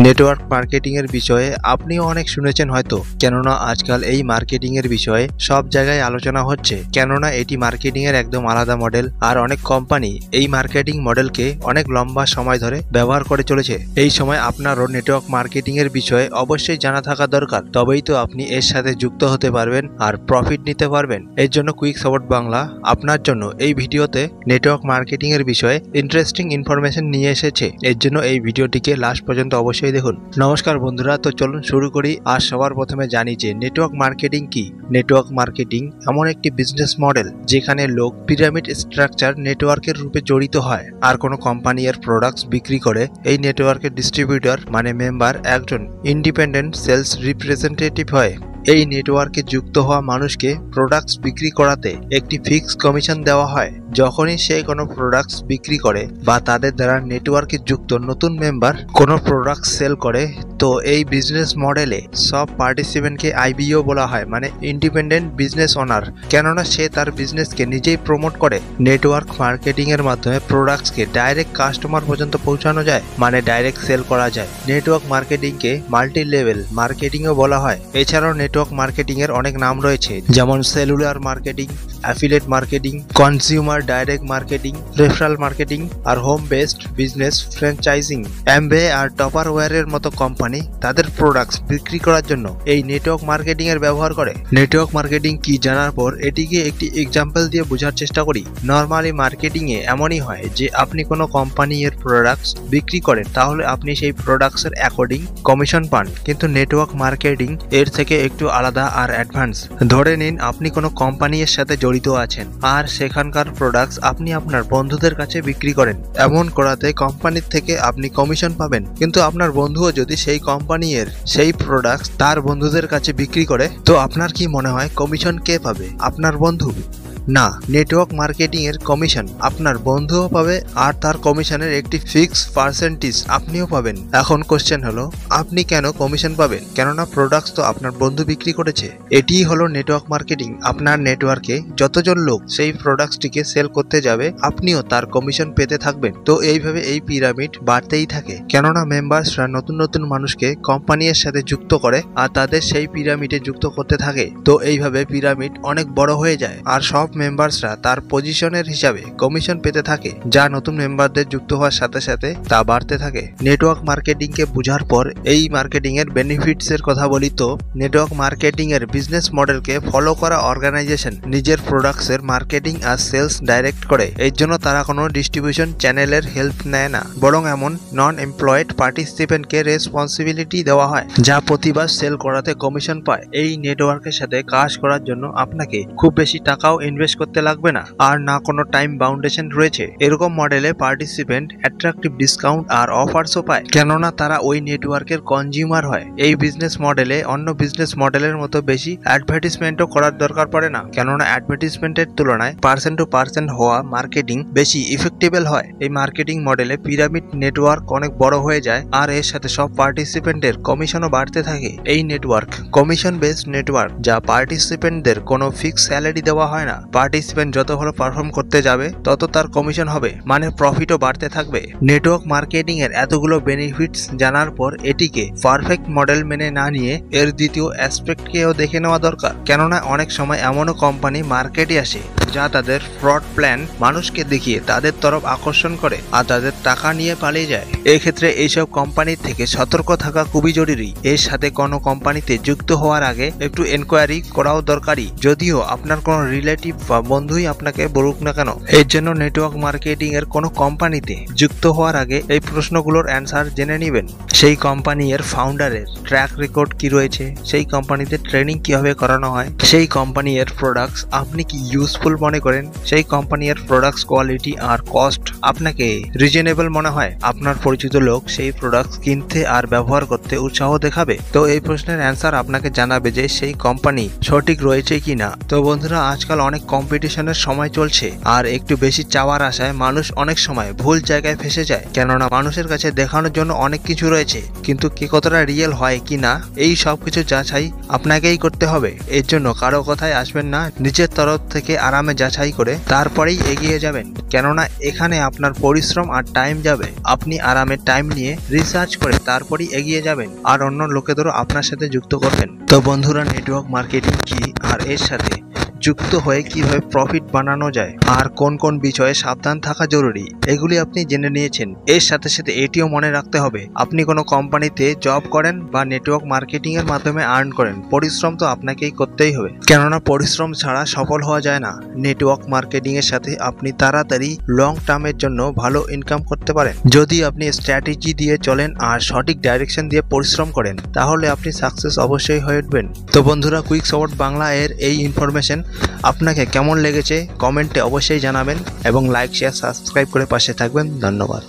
Network marketing এর বিষয়ে আপনিও অনেক শুনেছেন হয়তো, কেননা আজকাল এই মার্কেটিং এর বিষয়ে সব জায়গায় আলোচনা হচ্ছে, কেননা এটি মার্কেটিং এর একদম আলাদা মডেল। আর অনেক কোম্পানি এই মার্কেটিং মডেলকে অনেক লম্বা সময় ধরে ব্যবহার করে চলেছে। এই সময় আপনারও নেটওয়ার্ক মার্কেটিং এর বিষয়ে অবশ্যই জানা থাকা দরকার, তবেই তো আপনি এর সাথে যুক্ত হতে পারবেন আর প্রফিট নিতে পারবেন। এর জন্য কুইক সাপোর্ট বাংলা আপনার জন্য এই ভিডিওতে নেটওয়ার্ক মার্কেটিং এর বিষয়ে ইন্টারেস্টিং ইনফরমেশন নিয়ে এসেছে। এর জন্য এই ভিডিওটিকে লাস্ট পর্যন্ত অবশ্যই দেখুন। নমস্কার বন্ধুরা, তো চলুন শুরু করি। আর সবার প্রথমে জানি যে নেটওয়ার্ক মার্কেটিং কি। নেটওয়ার্ক মার্কেটিং এমন একটি বিজনেস মডেল যেখানে লোক পিরামিড স্ট্রাকচার নেটওয়ার্কের রূপে জড়িত হয়, আর কোনো কোম্পানি এর প্রোডাক্টস বিক্রি করে এই নেটওয়ার্কের ডিস্ট্রিবিউটর মানে মেম্বার একজন ইন্ডিপেন্ডেন্ট সেলস রিপ্রেজেন্টেটিভ হয়। এই নেটওয়ার্কে যুক্ত হওয়া মানুষকে প্রোডাক্টস বিক্রি করাতে একটি ফিক্স কমিশন দেওয়া হয়। যখনই সে কোনো প্রোডাক্টস বিক্রি করে বা তাদের দ্বারা নেটওয়ার্কে যুক্ত নতুন মেম্বার কোনো প্রোডাক্ট সেল করে, তো এই বিজনেস মডেলে সব পার্টিসিপেন্টকে আইবিও বলা হয়, মানে ইন্ডিপেন্ডেন্ট বিজনেস ওনার, কেননা সে তার বিজনেসকে নিজেই প্রমোট করে। নেটওয়ার্ক মার্কেটিং এর মাধ্যমে প্রোডাক্টসকে ডাইরেক্ট কাস্টমার পর্যন্ত পৌঁছানো যায়, মানে ডাইরেক্ট সেল করা যায়। নেটওয়ার্ক মার্কেটিংকে মাল্টি লেভেল মার্কেটিংও বলা হয়। এছাড়াও নেটওয়ার্ক মার্কেটিং এর অনেক নাম রয়েছে, যেমন cellular marketing, affiliate marketing, consumer direct marketing, referral marketing, আর home based business franchising. Amway আর টপারওয়্যারের মতো কোম্পানি তাদের প্রোডাক্টস বিক্রি করার জন্য এই নেটওয়ার্ক মার্কেটিং এর ব্যবহার করে। নেটওয়ার্ক মার্কেটিং কি জানার পর এটিকে একটি এক্সাম্পল দিয়ে বোঝার চেষ্টা করি। নর্মালি মার্কেটিং এ এমনই হয় যে আপনি কোনো কোম্পানি এর প্রোডাক্টস বিক্রি করেন, তাহলে আপনি সেই প্রোডাক্টস এর অ্যাকর্ডিং কমিশন পান। কিন্তু নেটওয়ার্ক মার্কেটিং এর থেকে একটু আলাদা আর অ্যাডভান্স। ধরে নিন আপনি কোনো কোম্পানি এর সাথে জড়িত আছেন আর সেখানকার প্রোডাক্টস আপনি আপনার বন্ধুদের কাছে বিক্রি করেন। এমন করাতে কোম্পানির থেকে আপনি কমিশন পাবেন, কিন্তু আপনার বন্ধুও যদি সেই কোম্পানি এর সেই প্রোডাক্টস তার বন্ধুদের কাছে বিক্রি করে, তো আপনার কি মনে হয় কমিশন কে পাবে? আপনার বন্ধু? না, নেটওয়ার্ক মার্কেটিং এর কমিশন আপনার বন্ধুও পাবে, আর তার কমিশনের একটি ফিক্স পার্সেন্টেজ আপনিও পাবেন। এখন কোশ্চেন হলো, আপনি কেন কমিশন পাবেন? কেননা প্রোডাক্টস তো আপনার বন্ধু বিক্রি করেছে। এটিই হলো নেটওয়ার্ক মার্কেটিং। আপনার নেটওয়ার্কে যতজন লোক সেই প্রোডাক্টসটিকে সেল করতে যাবে, আপনিও তার কমিশন পেতে থাকবেন। তো এইভাবে এই পিরামিড বাড়তেই থাকে, কেননা মেম্বার্সরা নতুন নতুন মানুষকে কোম্পানির সাথে যুক্ত করে আর তাদের সেই পিরামিডে যুক্ত করতে থাকে। তো এইভাবে পিরামিড অনেক বড় হয়ে যায়, আর সব মেম্বার্সরা তার পজিশনের হিসাবে কমিশন পেতে থাকে, যা নতুন মেম্বারদের যুক্ত হওয়ার সাথে সাথে তা বাড়তে থাকে। নেটওয়ার্ক মার্কেটিং কে বোঝার পর এই মার্কেটিং এর বেনিফিটস এর কথা বলি, তো নেটওয়ার্ক মার্কেটিং এর বিজনেস মডেলকে ফলো করা অর্গানাইজেশন নিজের প্রোডাক্টস এর মার্কেটিং আর সেলস ডাইরেক্ট করে। এর জন্য তারা কোনো ডিস্ট্রিবিউশন চ্যানেলের হেল্প নেয় না, বরং এমন নন এমপ্লয়েড পার্টিসিপেন্টকে রেসপন্সিবিলিটি দেওয়া হয়, যা প্রতিবার সেল করাতে কমিশন পায়। এই নেটওয়ার্কের সাথে কাজ করার জন্য আপনাকে খুব বেশি টাকাও ইনভেস্ট করতে লাগবে না, আর না কোনো টাইম বাউন্ডেশন রয়েছে। এরকম মডেলে পার্টিসিপেন্ট অ্যাট্রাকটিভ ডিসকাউন্ট আর অফারসও পায়, কেননা তারা ওই নেটওয়ার্কের কনজিউমার হয়। এই বিজনেস মডেলে অন্য বিজনেস মডেলের মতো বেশি অ্যাডভার্টিসমেন্টও করার দরকার পড়ে না, কেননা অ্যাডভার্টিসমেন্টের তুলনায় পার্সেন্ট টু পার্সেন্ট হওয়া মার্কেটিং বেশি ইফেক্টিবল হয়। এই মার্কেটিং মডেলে পিরামিড নেটওয়ার্ক অনেক বড় হয়ে যায়, আর এর সাথে সব পার্টিসিপেন্টের কমিশনও বাড়তে থাকে। এই নেটওয়ার্ক কমিশন বেসড নেটওয়ার্ক, যা পার্টিসিপেন্টদের কোনো ফিক্স স্যালারি দেওয়া হয় না। পার্টিসিপেন্ট যত ভালো পারফর্ম করতে যাবে তত তার কমিশন হবে, মানে প্রফিটও বাড়তে থাকবে। নেটওয়ার্ক মার্কেটিং এর এতগুলো বেনিফিটস জানার পর এটিকে পারফেক্ট মডেল মেনে না নিয়ে এর দ্বিতীয় অ্যাসপেক্টকেও দেখে নেওয়া দরকার, কেননা অনেক সময় এমনও কোম্পানি মার্কেটে আসে যা তাদের ফ্রড প্ল্যান মানুষকে দেখিয়ে তাদের তরফ আকর্ষণ করে আর তাদের টাকা নিয়ে পালিয়ে যায়। এক্ষেত্রে এইসব কোম্পানির থেকে সতর্ক থাকা খুবই জরুরি। এর সাথে কোনো কোম্পানিতে যুক্ত হওয়ার আগে একটু এনকোয়ারি করাও দরকারি, যদিও আপনার কোনো রিলেটিভ বা বন্ধুই আপনাকে বলুক না কেন। এর জন্য নেটওয়ার্ক মার্কেটিং এর কোনো কোম্পানিতে যুক্ত হওয়ার আগে এই প্রশ্নগুলোর অ্যান্সার জেনে নেবেন। সেই কোম্পানি এর ফাউন্ডারের ট্র্যাক রেকর্ড কি রয়েছে, সেই কোম্পানিতে ট্রেনিং কিভাবে করানো হয়, সেই কোম্পানি এর প্রোডাক্টস আপনি কি ইউজফুল মনে করেন, সেই কোম্পানি এর প্রোডাক্টস কোয়ালিটি আর কস্ট আপনাকে রিজনেবল মনে হয়, আপনার পরিচিত লোক সেই প্রোডাক্টস কিনতে আর ব্যবহার করতে উৎসাহ দেখাবে। তো এই প্রশ্নের অ্যান্সার আপনাকে জানাবে যে সেই কোম্পানি সঠিক রয়েছে কিনা। তো বন্ধুরা, আজকাল অনেক কম্পিটিশনের সময় চলছে আর একটু বেশি চাওয়ার আশায় মানুষ অনেক সময় ভুল জায়গায় ফেসে যায়, কেননা মানুষের কাছে দেখানোর জন্য অনেক কিছু রয়েছে, কিন্তু কি কতটা রিয়েল হয় কি না এই সব কিছু যাচাই আপনাকেই করতে হবে। এর জন্য কারো কথায় আসবেন না, নিজের তরফ থেকে আরামে যাচাই করে তারপরেই এগিয়ে যাবেন, কেননা এখানে আপনার পরিশ্রম আর টাইম যাবে। আপনি আরামে টাইম নিয়ে রিসার্চ করে তারপরেই এগিয়ে যাবেন আর অন্য লোকেদেরও আপনার সাথে যুক্ত করবেন। তো বন্ধুরা, নেটওয়ার্ক মার্কেটিং কি আর এর সাথে যুক্ত হয়ে কিভাবে প্রফিট বানানো যায় আর কোন কোন বিষয়ে সাবধান থাকা জরুরি, এগুলি আপনি জেনে নিয়েছেন। এর সাথে সাথে এটিও মনে রাখতে হবে, আপনি কোনো কোম্পানিতে জব করেন বা নেটওয়ার্ক মার্কেটিং এর মাধ্যমে আর্ন করেন, পরিশ্রম তো আপনাকেই করতেই হবে, কেননা পরিশ্রম ছাড়া সফল হওয়া যায় না। নেটওয়ার্ক মার্কেটিং এর সাথে আপনি তাড়াতাড়ি লং টার্মের জন্য ভালো ইনকাম করতে পারেন। যদি আপনি স্ট্র্যাটেজি দিয়ে চলেন আর সঠিক ডাইরেকশন দিয়ে পরিশ্রম করেন, তাহলে আপনি সাকসেস অবশ্যই হয়ে উঠবেন। তো বন্ধুরা, কুইক শর্ট বাংলা এর এই ইনফরমেশন আপনাকে কেমন লেগেছে কমেন্টে অবশ্যই জানাবেন এবং লাইক শেয়ার সাবস্ক্রাইব করে পাশে থাকবেন। ধন্যবাদ।